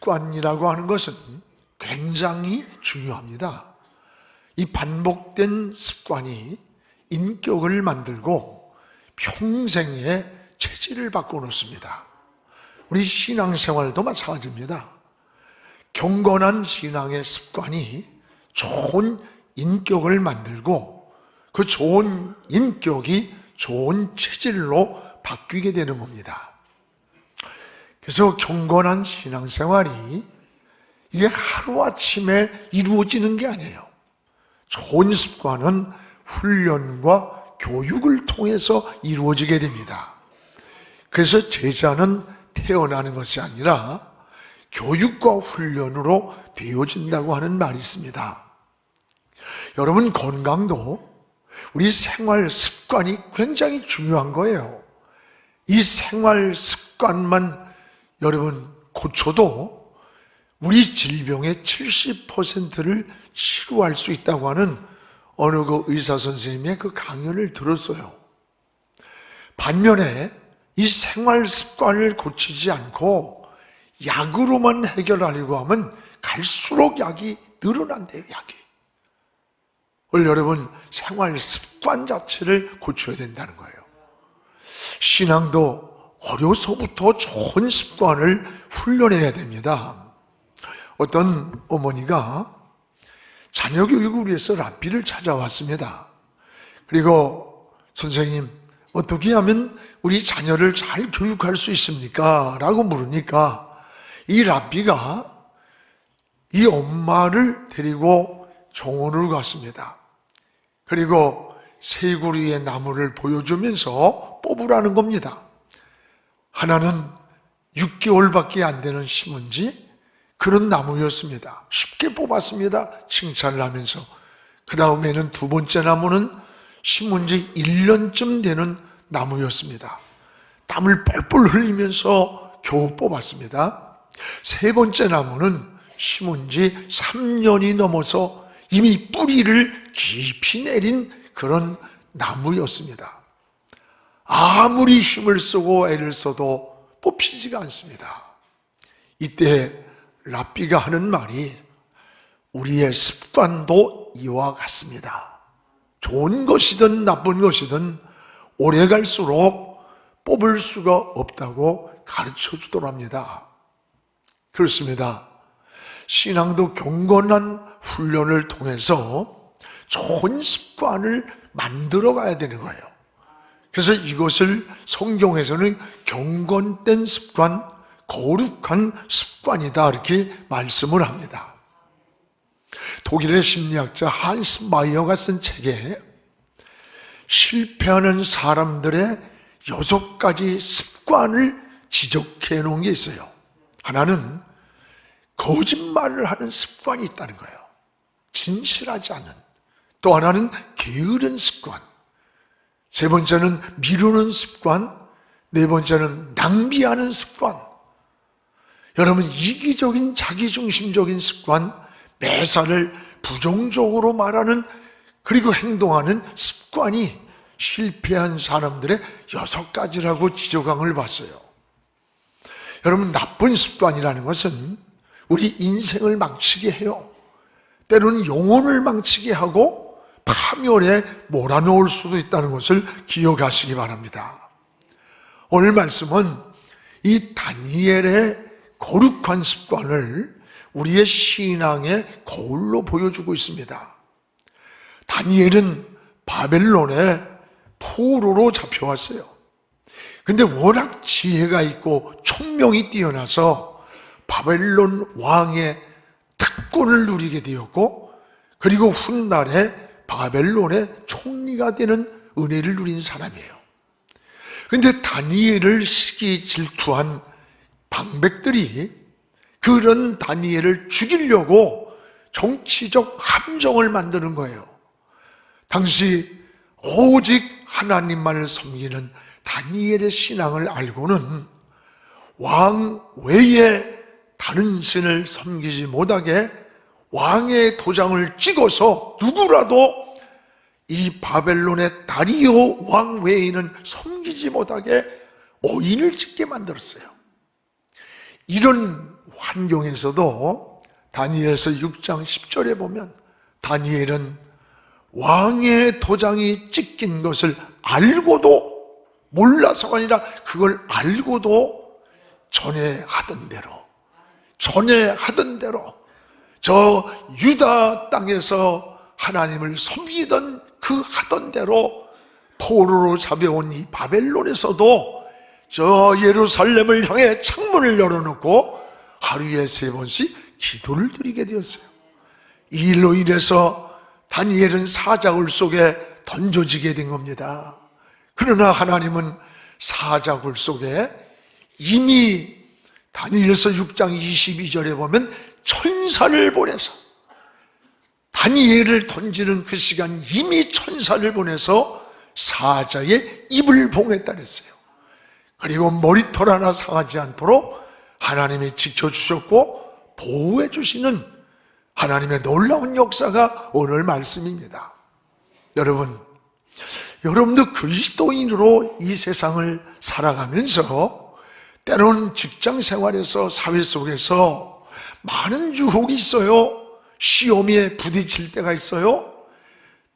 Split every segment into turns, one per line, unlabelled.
습관이라고 하는 것은 굉장히 중요합니다. 이 반복된 습관이 인격을 만들고 평생의 체질을 바꿔놓습니다. 우리 신앙생활도 마찬가지입니다. 경건한 신앙의 습관이 좋은 인격을 만들고 그 좋은 인격이 좋은 체질로 바뀌게 되는 겁니다. 그래서 경건한 신앙생활이 이게 하루아침에 이루어지는 게 아니에요. 좋은 습관은 훈련과 교육을 통해서 이루어지게 됩니다. 그래서 제자는 태어나는 것이 아니라 교육과 훈련으로 되어진다고 하는 말이 있습니다. 여러분, 건강도 우리 생활 습관이 굉장히 중요한 거예요. 이 생활 습관만 여러분 고쳐도 우리 질병의 70%를 치료할 수 있다고 하는 어느 그 의사 선생님의 그 강연을 들었어요. 반면에 이 생활 습관을 고치지 않고 약으로만 해결하려고 하면 갈수록 약이 늘어난대요, 약이. 오늘 여러분, 생활 습관 자체를 고쳐야 된다는 거예요. 신앙도 어려서부터 좋은 습관을 훈련해야 됩니다. 어떤 어머니가 자녀 교육을 위해서 랍비를 찾아왔습니다. 그리고 선생님, 어떻게 하면 우리 자녀를 잘 교육할 수 있습니까? 라고 물으니까 이 랍비가 이 엄마를 데리고 정원으로 갔습니다. 그리고 세 그루의 나무를 보여주면서 뽑으라는 겁니다. 하나는 6개월밖에 안 되는 신문지 그런 나무였습니다. 쉽게 뽑았습니다. 칭찬을 하면서. 그 다음에는 두 번째 나무는 신문지 1년쯤 되는 나무였습니다. 땀을 뻘뻘 흘리면서 겨우 뽑았습니다. 세 번째 나무는 신문지 3년이 넘어서 이미 뿌리를 깊이 내린 그런 나무였습니다. 아무리 힘을 쓰고 애를 써도 뽑히지가 않습니다. 이때 랍비가 하는 말이 우리의 습관도 이와 같습니다. 좋은 것이든 나쁜 것이든 오래 갈수록 뽑을 수가 없다고 가르쳐 주더랍니다. 그렇습니다. 신앙도 경건한 훈련을 통해서 좋은 습관을 만들어 가야 되는 거예요. 그래서 이것을 성경에서는 경건된 습관, 거룩한 습관이다 이렇게 말씀을 합니다. 독일의 심리학자 한스 마이어가 쓴 책에 실패하는 사람들의 6가지 습관을 지적해 놓은 게 있어요. 하나는 거짓말을 하는 습관이 있다는 거예요. 진실하지 않은. 또 하나는 게으른 습관. 세 번째는 미루는 습관. 네 번째는 낭비하는 습관. 여러분, 이기적인 자기중심적인 습관, 매사를 부정적으로 말하는 그리고 행동하는 습관이 실패한 사람들의 6가지라고 지적함을 봤어요. 여러분, 나쁜 습관이라는 것은 우리 인생을 망치게 해요. 때로는 영혼을 망치게 하고 파멸에 몰아넣을 수도 있다는 것을 기억하시기 바랍니다. 오늘 말씀은 이 다니엘의 거룩한 습관을 우리의 신앙의 거울로 보여주고 있습니다. 다니엘은 바벨론의 포로로 잡혀왔어요. 근데 워낙 지혜가 있고 총명이 뛰어나서 바벨론 왕의 특권을 누리게 되었고, 그리고 훗날에 바벨론의 총리가 되는 은혜를 누린 사람이에요. 그런데 다니엘을 시기 질투한 방백들이 그런 다니엘을 죽이려고 정치적 함정을 만드는 거예요. 당시 오직 하나님만을 섬기는 다니엘의 신앙을 알고는 왕 외에 다른 신을 섬기지 못하게 왕의 도장을 찍어서 누구라도 이 바벨론의 다리오 왕 외에는 섬기지 못하게 오인을 찍게 만들었어요. 이런 환경에서도 다니엘서 6장 10절에 보면 다니엘은 왕의 도장이 찍힌 것을 알고도, 몰라서가 아니라 그걸 알고도 전에 하던 대로 저 유다 땅에서 하나님을 섬기던 그 하던 대로 포로로 잡혀온 이 바벨론에서도 저 예루살렘을 향해 창문을 열어놓고 하루에 3번씩 기도를 드리게 되었어요. 이 일로 인해서 다니엘은 사자굴 속에 던져지게 된 겁니다. 그러나 하나님은 사자굴 속에 이미 다니엘서 6장 22절에 보면 천사를 보내서, 다니엘을 던지는 그 시간 이미 천사를 보내서 사자의 입을 봉했다 그랬어요. 그리고 머리털 하나 상하지 않도록 하나님이 지켜주셨고 보호해 주시는 하나님의 놀라운 역사가 오늘 말씀입니다. 여러분도 그리스도인으로 이 세상을 살아가면서 때로는 직장 생활에서, 사회 속에서 많은 유혹이 있어요. 시험에 부딪힐 때가 있어요.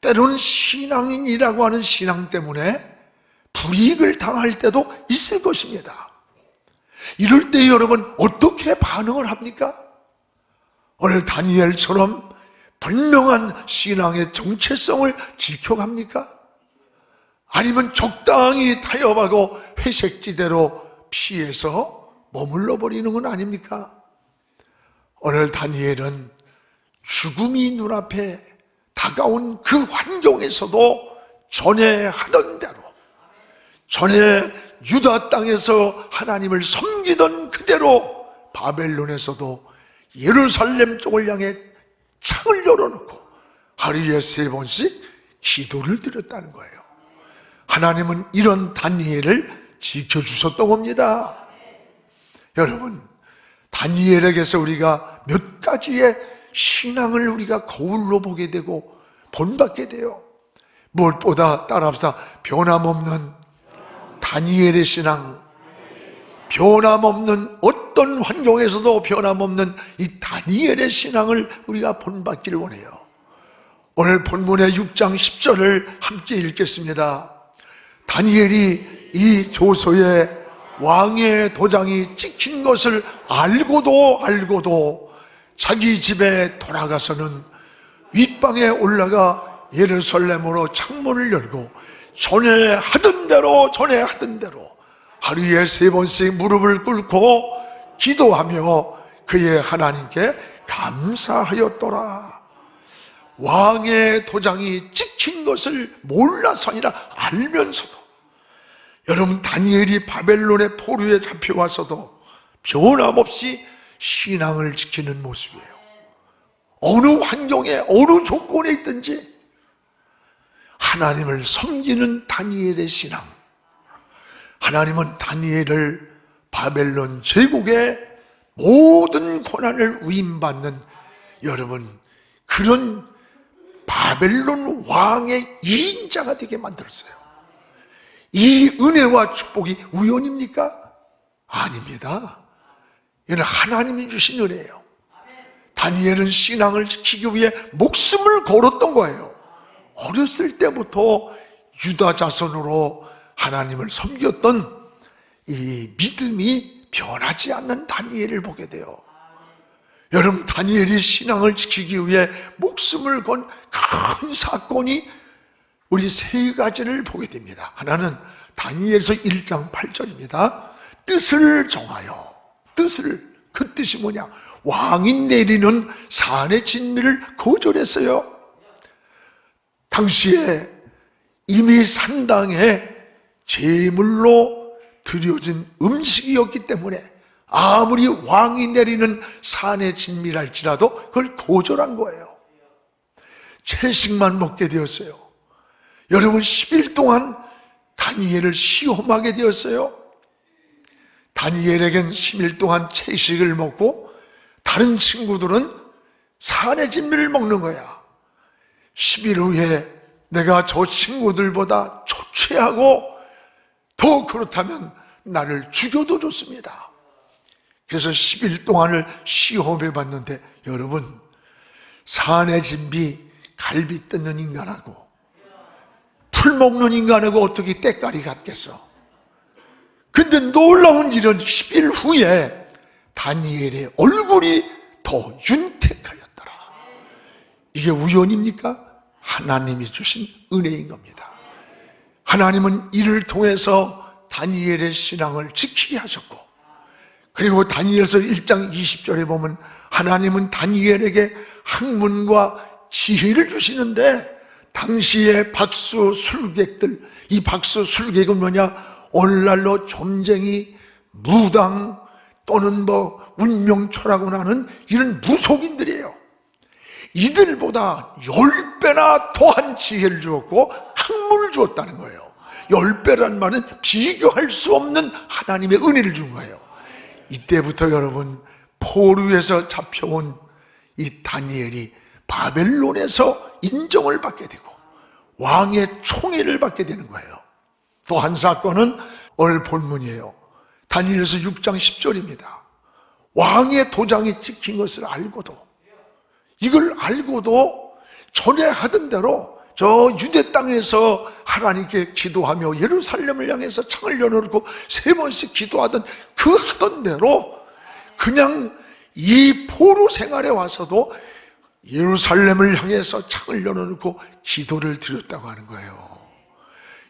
때로는 신앙인이라고 하는 신앙 때문에 불이익을 당할 때도 있을 것입니다. 이럴 때 여러분 어떻게 반응을 합니까? 오늘 다니엘처럼 분명한 신앙의 정체성을 지켜갑니까? 아니면 적당히 타협하고 회색지대로 피해서 머물러 버리는 건 아닙니까? 오늘 다니엘은 죽음이 눈앞에 다가온 그 환경에서도 전에 하던 대로, 전에 유다 땅에서 하나님을 섬기던 그대로 바벨론에서도 예루살렘 쪽을 향해 창을 열어놓고 하루에 3번씩 기도를 드렸다는 거예요. 하나님은 이런 다니엘을 지켜주셨던 겁니다. 여러분, 다니엘에게서 우리가 몇 가지의 신앙을 우리가 거울로 보게 되고 본받게 돼요. 무엇보다 따라합시다. 변함없는 다니엘의 신앙, 변함없는, 어떤 환경에서도 변함없는 이 다니엘의 신앙을 우리가 본받기를 원해요. 오늘 본문의 6장 10절을 함께 읽겠습니다. 다니엘이 이 조서에 왕의 도장이 찍힌 것을 알고도 자기 집에 돌아가서는 윗방에 올라가 예루살렘으로 창문을 열고 전에 하던 대로 하루에 3번씩 무릎을 꿇고 기도하며 그의 하나님께 감사하였더라. 왕의 도장이 찍힌 것을 몰라서 아니라 알면서도, 여러분 다니엘이 바벨론의 포로에 잡혀와서도 변함없이 신앙을 지키는 모습이에요. 어느 환경에 어느 조건에 있든지 하나님을 섬기는 다니엘의 신앙. 하나님은 다니엘을 바벨론 제국의 모든 고난을 위임받는, 여러분, 그런 바벨론 왕의 2인자가 되게 만들었어요. 이 은혜와 축복이 우연입니까? 아닙니다. 이는 하나님이 주신 은혜예요. 다니엘은 신앙을 지키기 위해 목숨을 걸었던 거예요. 어렸을 때부터 유다 자손으로 하나님을 섬겼던 이 믿음이 변하지 않는 다니엘을 보게 돼요. 여러분, 다니엘이 신앙을 지키기 위해 목숨을 건 큰 사건이 우리 3가지를 보게 됩니다. 하나는 다니엘서 1장 8절입니다. 뜻을 정하여, 그 뜻이 뭐냐? 왕이 내리는 산의 진미를 거절했어요. 당시에 이미 산당에 제물로 드려진 음식이었기 때문에 아무리 왕이 내리는 산의 진미랄지라도 그걸 거절한 거예요. 채식만 먹게 되었어요. 여러분, 10일 동안 다니엘을 시험하게 되었어요. 다니엘에겐 10일 동안 채식을 먹고 다른 친구들은 산의 진미를 먹는 거야. 10일 후에 내가 저 친구들보다 초췌하고 더 그렇다면 나를 죽여도 좋습니다. 그래서 10일 동안을 시험해 봤는데, 여러분, 산의 진비 갈비 뜯는 인간하고 풀 먹는 인간하고 어떻게 때깔이 같겠어? 근데 놀라운 일은 10일 후에 다니엘의 얼굴이 더 윤택하였더라. 이게 우연입니까? 하나님이 주신 은혜인 겁니다. 하나님은 이를 통해서 다니엘의 신앙을 지키게 하셨고, 그리고 다니엘서 1장 20절에 보면 하나님은 다니엘에게 학문과 지혜를 주시는데, 당시의 박수 술객들, 이 박수 술객은 뭐냐? 오늘날로 점쟁이, 무당 또는 운명초라고 하는 이런 무속인들이에요. 이들보다 10배나 더한 지혜를 주었고 학문을 주었다는 거예요. 10배란 말은 비교할 수 없는 하나님의 은혜를 준 거예요. 이때부터 여러분, 포로에서 잡혀온 이 다니엘이 바벨론에서 인정을 받게 되고 왕의 총애를 받게 되는 거예요. 또 한 사건은 오늘 본문이에요. 다니엘서 6장 10절입니다. 왕의 도장이 찍힌 것을 알고도, 이걸 알고도 전에 하던 대로 저 유대 땅에서 하나님께 기도하며 예루살렘을 향해서 창을 열어놓고 3번씩 기도하던 그 하던 대로 그냥 이 포로 생활에 와서도 예루살렘을 향해서 창을 열어놓고 기도를 드렸다고 하는 거예요.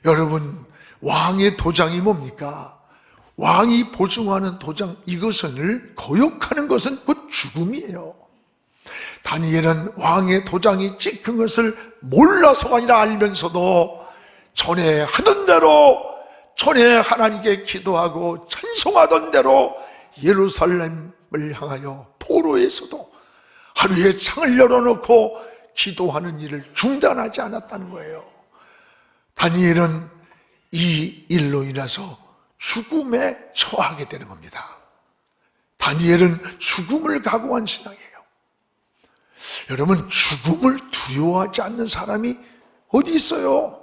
여러분, 왕의 도장이 뭡니까? 왕이 보증하는 도장, 이것을 거역하는 것은 곧 죽음이에요. 다니엘은 왕의 도장이 찍힌 것을 몰라서가 아니라 알면서도 전에 하던 대로, 전에 하나님께 기도하고 찬송하던 대로 예루살렘을 향하여 포로에서도 하루에 창을 열어놓고 기도하는 일을 중단하지 않았다는 거예요. 다니엘은 이 일로 인해서 죽음에 처하게 되는 겁니다. 다니엘은 죽음을 각오한 신앙이에요. 여러분, 죽음을 두려워하지 않는 사람이 어디 있어요?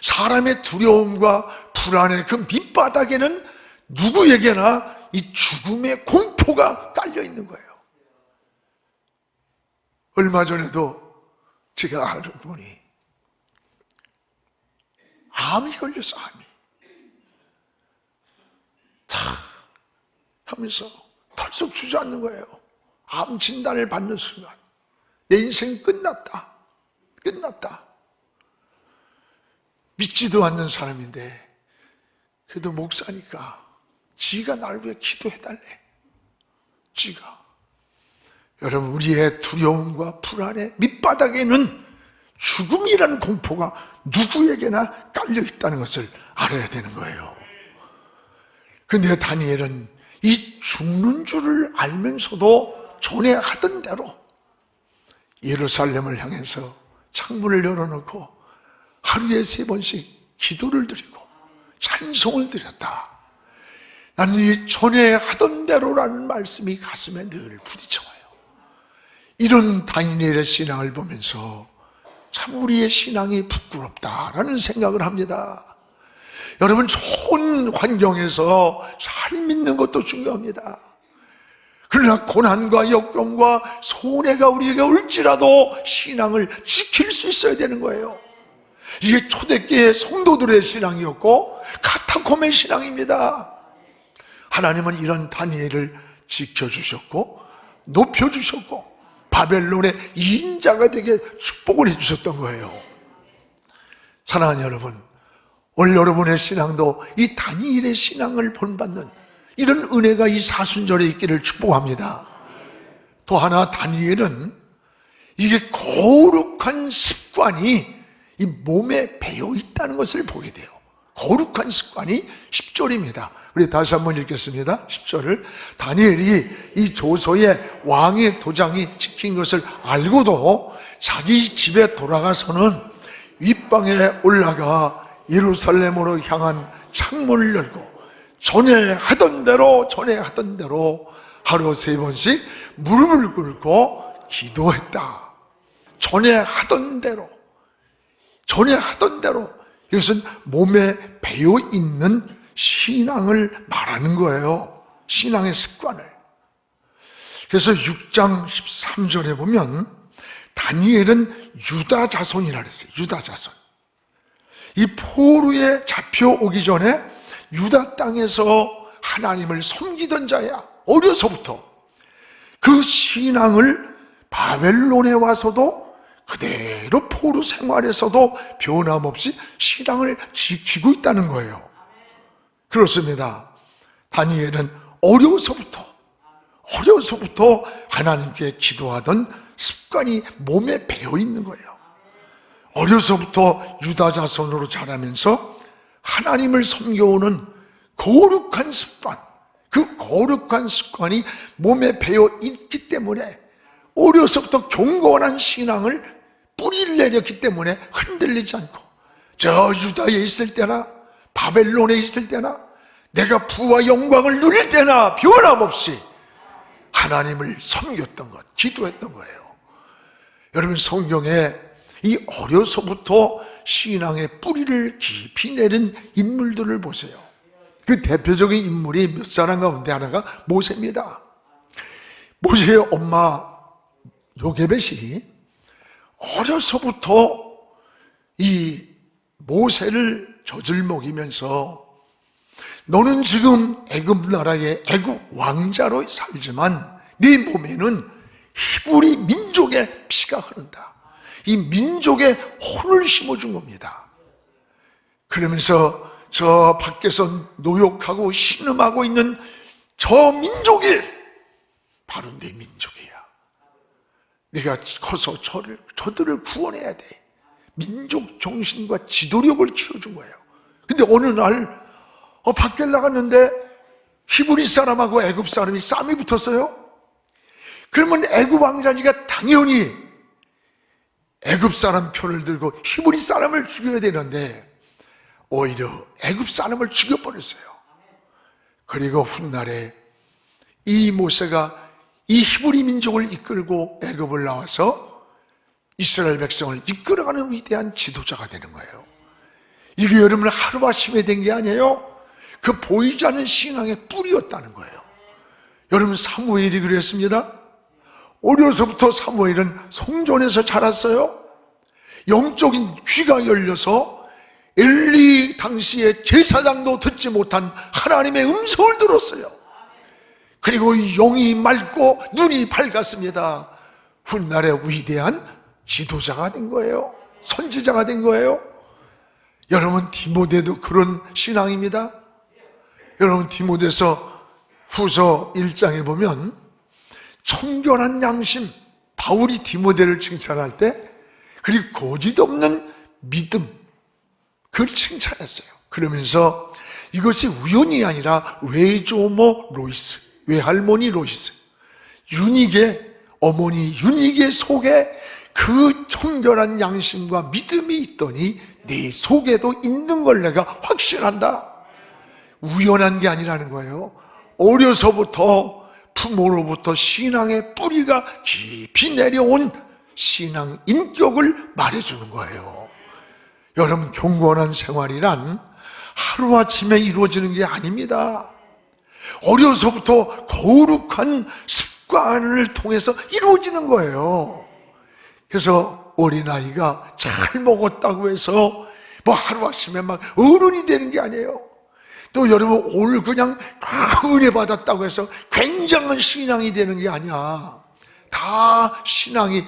사람의 두려움과 불안의 그 밑바닥에는 누구에게나 이 죽음의 공포가 깔려 있는 거예요. 얼마 전에도 제가 아는 분이 암이 걸렸어. 암이 다 하면서 털썩 주저앉는 거예요. 암 진단을 받는 순간 내 인생 끝났다, 끝났다. 믿지도 않는 사람인데 그래도 목사니까 지가 나를 위해 기도해달래. 지가. 여러분, 우리의 두려움과 불안의 밑바닥에는 죽음이라는 공포가 누구에게나 깔려있다는 것을 알아야 되는 거예요. 그런데 다니엘은 이 죽는 줄을 알면서도 전에 하던 대로 예루살렘을 향해서 창문을 열어놓고 하루에 3번씩 기도를 드리고 찬송을 드렸다. 나는 이 전에 하던 대로라는 말씀이 가슴에 늘 부딪혀와요. 이런 다니엘의 신앙을 보면서 참 우리의 신앙이 부끄럽다라는 생각을 합니다. 여러분, 좋은 환경에서 잘 믿는 것도 중요합니다. 그러나 고난과 역경과 손해가 우리에게 올지라도 신앙을 지킬 수 있어야 되는 거예요. 이게 초대교회 성도들의 신앙이었고 카타콤의 신앙입니다. 하나님은 이런 다니엘을 지켜주셨고 높여주셨고 바벨론의 인자가 되게 축복을 해주셨던 거예요. 사랑하는 여러분, 오늘 여러분의 신앙도 이 다니엘의 신앙을 본받는 이런 은혜가 이 사순절에 있기를 축복합니다. 또 하나, 다니엘은 이게 거룩한 습관이 이 몸에 배어 있다는 것을 보게 돼요. 거룩한 습관이 10절입니다. 우리 다시 한번 읽겠습니다. 10절을. 다니엘이 이 조서에 왕의 도장이 찍힌 것을 알고도 자기 집에 돌아가서는 윗방에 올라가 예루살렘으로 향한 창문을 열고 전에 하던 대로 하루 3번씩 무릎을 꿇고 기도했다. 전에 하던 대로 이것은 몸에 배어 있는 신앙을 말하는 거예요. 신앙의 습관을. 그래서 6장 13절에 보면 다니엘은 유다 자손이라 그랬어요. 유다 자손. 이 포로에 잡혀오기 전에 유다 땅에서 하나님을 섬기던 자야. 어려서부터 그 신앙을 바벨론에 와서도 그대로 포로 생활에서도 변함없이 신앙을 지키고 있다는 거예요. 그렇습니다. 다니엘은 어려서부터 하나님께 기도하던 습관이 몸에 배어 있는 거예요. 어려서부터 유다 자손으로 자라면서 하나님을 섬겨오는 거룩한 습관, 그 거룩한 습관이 몸에 배어 있기 때문에 어려서부터 경건한 신앙을 뿌리를 내렸기 때문에 흔들리지 않고, 저 유다에 있을 때나 바벨론에 있을 때나 내가 부와 영광을 누릴 때나 변함없이 하나님을 섬겼던 것, 기도했던 거예요. 여러분, 성경에 이 어려서부터 신앙의 뿌리를 깊이 내린 인물들을 보세요. 그 대표적인 인물이 몇 사람 가운데 하나가 모세입니다. 모세의 엄마 요게벳이 어려서부터 이 모세를 젖을 먹이면서 너는 지금 애굽 나라의 애굽 왕자로 살지만 네 몸에는 히브리 민족의 피가 흐른다. 이 민족의 혼을 심어준 겁니다. 그러면서 저 밖에서 노역하고 신음하고 있는 저 민족이 바로 내 민족이야. 내가 커서 저들을 구원해야 돼. 민족 정신과 지도력을 키워준 거예요. 근데 어느 날 밖에 나갔는데 히브리 사람하고 애굽 사람이 싸움이 붙었어요. 그러면 애굽 왕자니까 당연히 애굽 사람 편을 들고 히브리 사람을 죽여야 되는데 오히려 애굽 사람을 죽여버렸어요. 그리고 훗날에 이 모세가 이 히브리 민족을 이끌고 애굽을 나와서 이스라엘 백성을 이끌어가는 위대한 지도자가 되는 거예요. 이게 여러분 하루아침에 된 게 아니에요. 그 보이지 않는 신앙의 뿌리였다는 거예요. 여러분, 사무엘이 그랬습니다. 어려서부터 사무엘은 성전에서 자랐어요. 영적인 귀가 열려서 엘리 당시의 제사장도 듣지 못한 하나님의 음성을 들었어요. 그리고 영이 맑고 눈이 밝았습니다. 훗날에 위대한 지도자가 된 거예요. 선지자가 된 거예요. 여러분, 디모데도 그런 신앙입니다. 여러분, 디모데서 후서 1장에 보면 청결한 양심, 바울이 디모데를 칭찬할 때, 그리고 고집 없는 믿음, 그걸 칭찬했어요. 그러면서 이것이 우연이 아니라 외조모 로이스, 외할머니 로이스, 유닉의 어머니 유닉의 속에 그 청결한 양심과 믿음이 있더니 네 속에도 있는 걸 내가 확신한다. 우연한 게 아니라는 거예요. 어려서부터 부모로부터 신앙의 뿌리가 깊이 내려온 신앙 인격을 말해주는 거예요. 여러분, 경건한 생활이란 하루아침에 이루어지는 게 아닙니다. 어려서부터 거룩한 습관을 통해서 이루어지는 거예요. 그래서 어린아이가 잘 먹었다고 해서 뭐 하루아침에 막 어른이 되는 게 아니에요. 또 여러분, 오늘 그냥 은혜 받았다고 해서 굉장한 신앙이 되는 게 아니야. 다 신앙이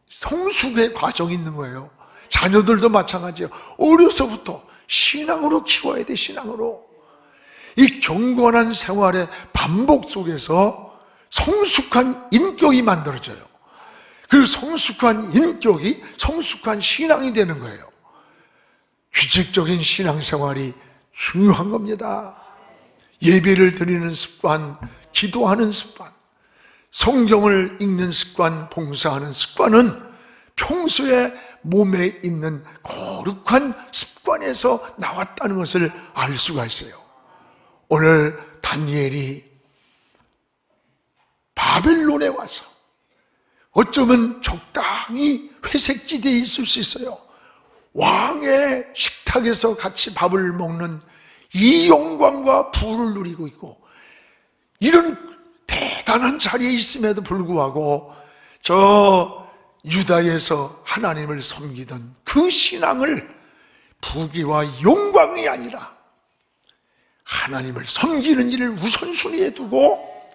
성숙의 과정이 있는 거예요. 자녀들도 마찬가지예요. 어려서부터 신앙으로 키워야 돼. 신앙으로. 이 경건한 생활의 반복 속에서 성숙한 인격이 만들어져요. 그 성숙한 인격이 성숙한 신앙이 되는 거예요. 규칙적인 신앙생활이 중요한 겁니다. 예배를 드리는 습관, 기도하는 습관, 성경을 읽는 습관, 봉사하는 습관은 평소에 몸에 있는 거룩한 습관에서 나왔다는 것을 알 수가 있어요. 오늘 다니엘이 바벨론에 와서 어쩌면 적당히 회색지대에 있을 수 있어요. 왕의 식탁에서 같이 밥을 먹는 이 영광과 부를 누리고 있고, 이런 대단한 자리에 있음에도 불구하고 저 유다에서 하나님을 섬기던 그 신앙을 부귀와 영광이 아니라 하나님을 섬기는 일을 우선순위에 두고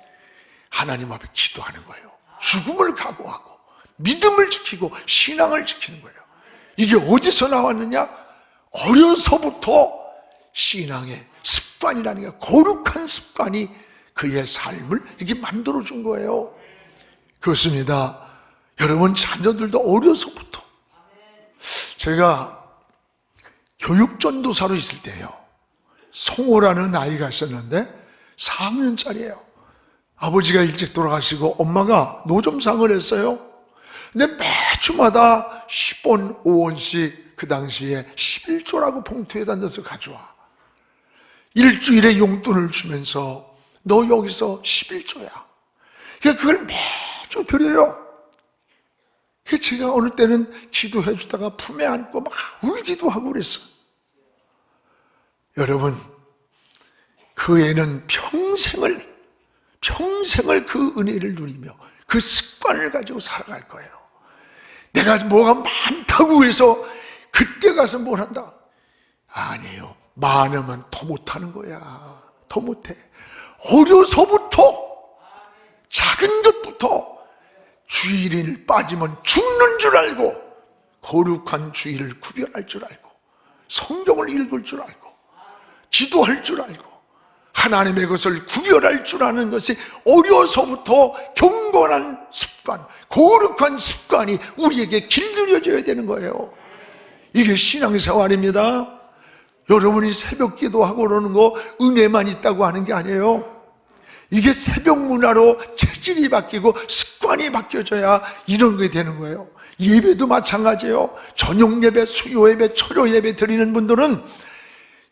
하나님 앞에 기도하는 거예요. 죽음을 각오하고 믿음을 지키고 신앙을 지키는 거예요. 이게 어디서 나왔느냐? 어려서부터 신앙의 습관이라는 게, 거룩한 습관이 그의 삶을 이렇게 만들어준 거예요. 그렇습니다. 여러분 자녀들도 어려서부터, 제가 교육전도사로 있을 때요, 성호라는 아이가 있었는데 4학년짜리예요. 아버지가 일찍 돌아가시고 엄마가 노점상을 했어요. 근데 매주마다 10원, 5원씩 그 당시에 11조라고 봉투에다 넣어서 가져와. 일주일에 용돈을 주면서 너 여기서 11조야. 그걸 매주 드려요. 그래서 제가 어느 때는 기도해 주다가 품에 안고 막 울기도 하고 그랬어. 여러분, 그 애는 평생을 그 은혜를 누리며 그 습관을 가지고 살아갈 거예요. 내가 뭐가 많다고 해서 그때 가서 뭘 한다? 아니에요. 많으면 더 못하는 거야. 더 못해. 어려서부터, 작은 것부터 주일을 빠지면 죽는 줄 알고, 거룩한 주일을 구별할 줄 알고, 성경을 읽을 줄 알고, 기도할 줄 알고, 하나님의 것을 구별할 줄 아는 것이 어려서부터 경건한 습관, 거룩한 습관이 우리에게 길들여져야 되는 거예요. 이게 신앙생활입니다. 여러분이 새벽 기도하고 그러는 거 은혜만 있다고 하는 게 아니에요. 이게 새벽 문화로 체질이 바뀌고 습관이 바뀌어져야 이런 게 되는 거예요. 예배도 마찬가지예요. 저녁 예배, 수요 예배, 철요 예배 드리는 분들은,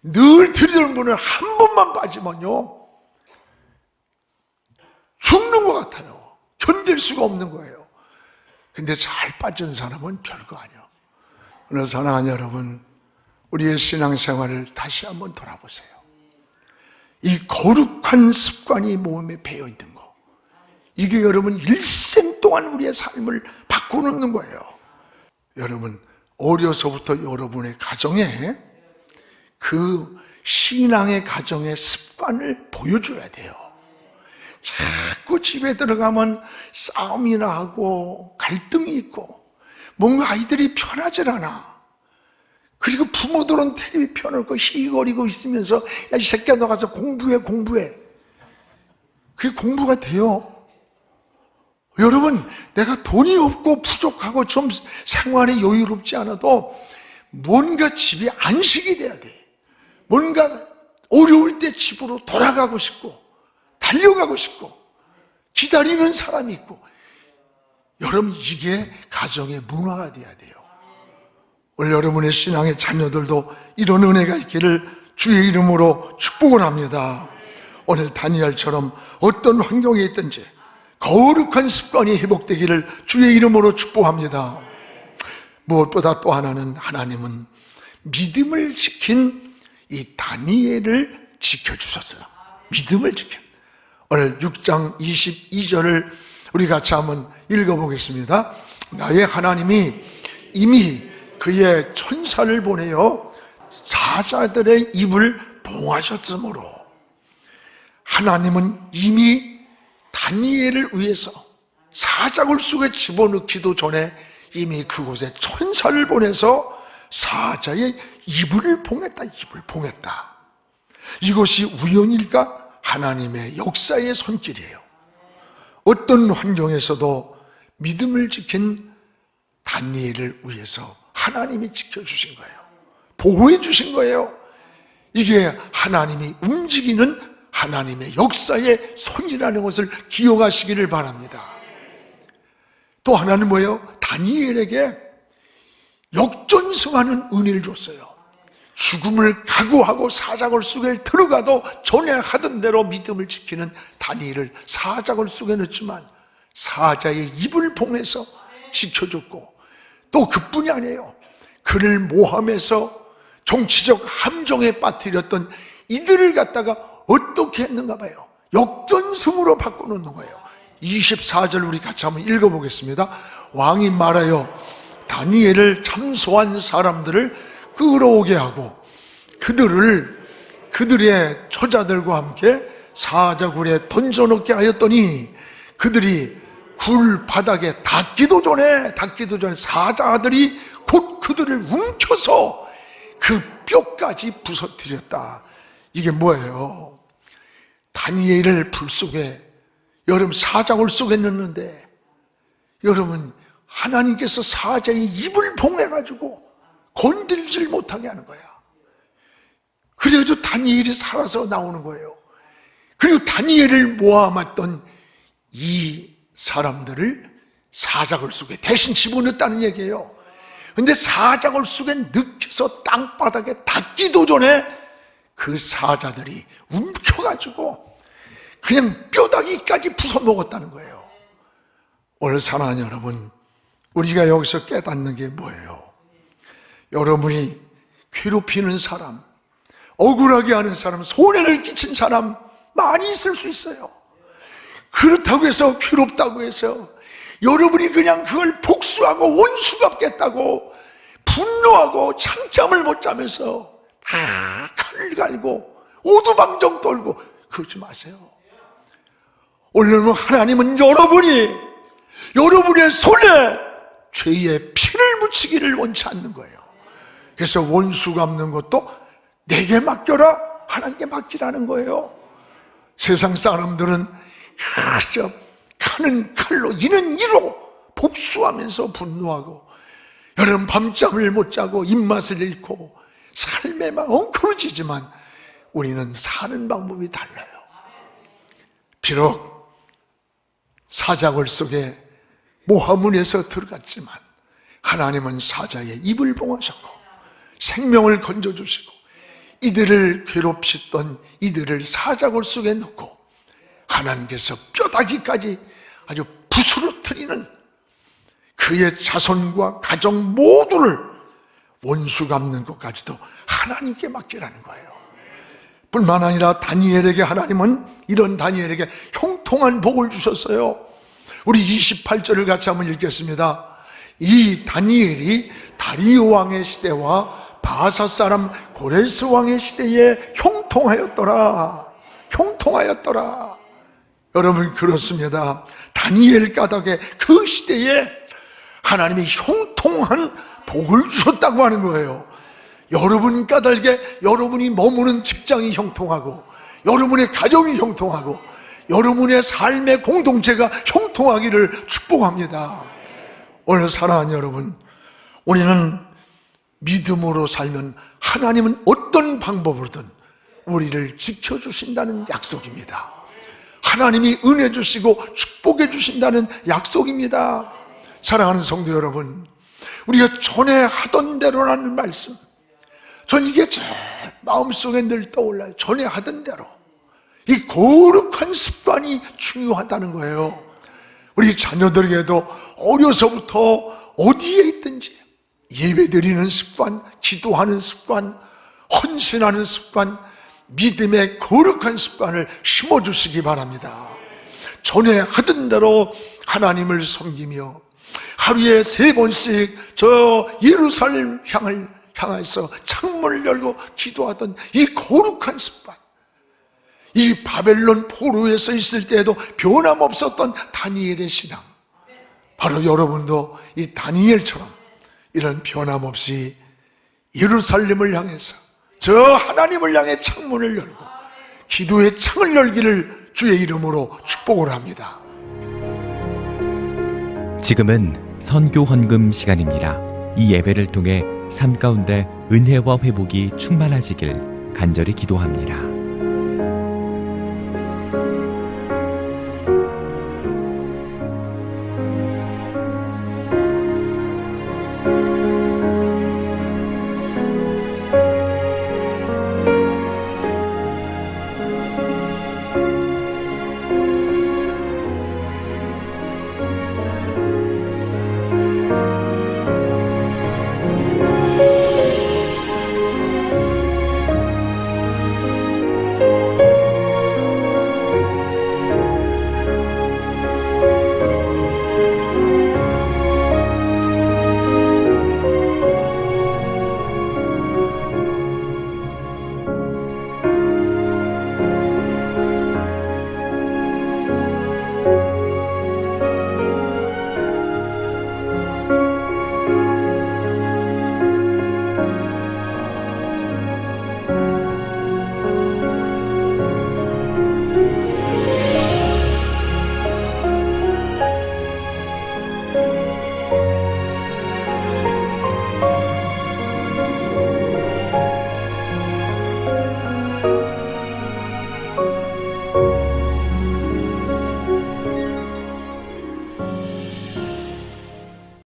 늘 드리는 분은 한 번만 빠지면요 죽는 것 같아요. 견딜 수가 없는 거예요. 근데 잘 빠진 사람은 별거 아니에요. 그래서 사랑하는 여러분, 우리의 신앙생활을 다시 한번 돌아보세요. 이 거룩한 습관이 몸에 배어있는 거, 이게 여러분 일생 동안 우리의 삶을 바꿔놓는 거예요. 여러분, 어려서부터 여러분의 가정에 그 신앙의 가정의 습관을 보여줘야 돼요. 자꾸 집에 들어가면 싸움이나 하고 갈등이 있고 뭔가 아이들이 편하질 않아. 그리고 부모들은 텔레비 펴놓고 희거리고 있으면서 야, 이 새끼야 너 가서 공부해. 그게 공부가 돼요. 여러분, 내가 돈이 없고 부족하고 좀 생활이 여유롭지 않아도 뭔가 집이 안식이 돼야 돼. 뭔가 어려울 때 집으로 돌아가고 싶고 달려가고 싶고 기다리는 사람이 있고, 여러분 이게 가정의 문화가 돼야 돼요. 오늘 여러분의 신앙의 자녀들도 이런 은혜가 있기를 주의 이름으로 축복을 합니다. 오늘 다니엘처럼 어떤 환경에 있든지 거룩한 습관이 회복되기를 주의 이름으로 축복합니다. 무엇보다 또 하나는, 하나님은 믿음을 지킨 이 다니엘을 지켜주셨어요. 믿음을 지켜. 오늘 6장 22절을 우리 같이 한번 읽어보겠습니다. 나의 하나님이 이미 그의 천사를 보내어 사자들의 입을 봉하셨으므로, 하나님은 이미 다니엘을 위해서 사자굴 속에 집어넣기도 전에 이미 그곳에 천사를 보내서 사자의 입을 봉했다. 이것이 우연일까? 하나님의 역사의 손길이에요. 어떤 환경에서도 믿음을 지킨 다니엘을 위해서 하나님이 지켜주신 거예요. 보호해 주신 거예요. 이게 하나님이 움직이는 하나님의 역사의 손이라는 것을 기억하시기를 바랍니다. 또 하나는 뭐예요? 다니엘에게 역전승하는 은혜를 줬어요. 죽음을 각오하고 사자굴 속에 들어가도 전에 하던 대로 믿음을 지키는 다니엘을 사자굴 속에 넣지만 사자의 입을 봉해서 지켜줬고, 또 그뿐이 아니에요. 그를 모함해서 정치적 함정에 빠뜨렸던 이들을 갖다가 어떻게 했는가 봐요. 역전승으로 바꿔놓는 거예요. 24절 우리 같이 한번 읽어보겠습니다. 왕이 말하여 다니엘을 참소한 사람들을 끌어오게 하고 그들의 처자들과 함께 사자굴에 던져놓게 하였더니 그들이 굴 바닥에 닿기도 전에 사자들이 곧 그들을 움켜서 그 뼈까지 부서뜨렸다. 이게 뭐예요? 다니엘을 불 속에, 여러분 사자굴 속에 넣는데, 여러분 하나님께서 사자의 입을 봉해가지고 건들질 못하게 하는 거야. 그래서 다니엘이 살아서 나오는 거예요. 그리고 다니엘을 모아놨던 이 사람들을 사자굴 속에 대신 집어넣었다는 얘기예요. 근데 사자굴 속에 넣혀서 땅바닥에 닿기도 전에 그 사자들이 움켜가지고 그냥 뼈다귀까지 부숴먹었다는 거예요. 오늘 사랑하는 여러분, 우리가 여기서 깨닫는 게 뭐예요? 여러분이 괴롭히는 사람, 억울하게 하는 사람, 손해를 끼친 사람 많이 있을 수 있어요. 그렇다고 해서, 괴롭다고 해서 여러분이 그냥 그걸 복수하고 원수 갚겠다고 분노하고 잠잠을 못 자면서 칼을 갈고 오두방정 떨고 그러지 마세요. 오늘은 하나님은 여러분의 손에 죄의 피를 묻히기를 원치 않는 거예요. 그래서 원수 갚는 것도 내게 맡겨라, 하나님께 맡기라는 거예요. 세상 사람들은 가는 칼로 이는 이로 복수하면서 분노하고, 여러분 밤잠을 못 자고 입맛을 잃고 삶에 막 엉클어지지만 우리는 사는 방법이 달라요. 비록 사자굴 속에 모하문에서 들어갔지만 하나님은 사자의 입을 봉하셨고 생명을 건져주시고 이들을 괴롭히던 이들을 사자굴 속에 넣고 하나님께서 뼈다귀까지 아주 부스러뜨리는 그의 자손과 가정 모두를 원수 갚는 것까지도 하나님께 맡기라는 거예요. 뿐만 아니라 다니엘에게, 하나님은 이런 다니엘에게 형통한 복을 주셨어요. 우리 28절을 같이 한번 읽겠습니다. 이 다니엘이 다리오 왕의 시대와 바사 사람 고레스 왕의 시대에 형통하였더라. 여러분, 그렇습니다. 다니엘 까닭에 그 시대에 하나님이 형통한 복을 주셨다고 하는 거예요. 여러분 까닭에 여러분이 머무는 직장이 형통하고, 여러분의 가정이 형통하고, 여러분의 삶의 공동체가 형통하기를 축복합니다. 오늘 사랑하는 여러분, 우리는 믿음으로 살면 하나님은 어떤 방법으로든 우리를 지켜주신다는 약속입니다. 하나님이 은혜 주시고 축복해 주신다는 약속입니다. 사랑하는 성도 여러분, 우리가 전에 하던 대로라는 말씀, 전 이게 제 마음속에 늘 떠올라요. 전에 하던 대로. 이 거룩한 습관이 중요하다는 거예요. 우리 자녀들에게도 어려서부터 어디에 있든지 예배드리는 습관, 기도하는 습관, 헌신하는 습관, 믿음의 거룩한 습관을 심어주시기 바랍니다. 전에 하던 대로 하나님을 섬기며 하루에 3번씩 저 예루살렘 향해서 창문을 열고 기도하던 이 거룩한 습관, 이 바벨론 포로에서 있을 때에도 변함없었던 다니엘의 신앙, 바로 여러분도 이 다니엘처럼 이런 변함없이 예루살렘을 향해서 저 하나님을 향해 창문을 열고 기도의 창을 열기를 주의 이름으로 축복을 합니다.
지금은 선교 헌금 시간입니다. 이 예배를 통해 삶 가운데 은혜와 회복이 충만하시길 간절히 기도합니다.
있습니다.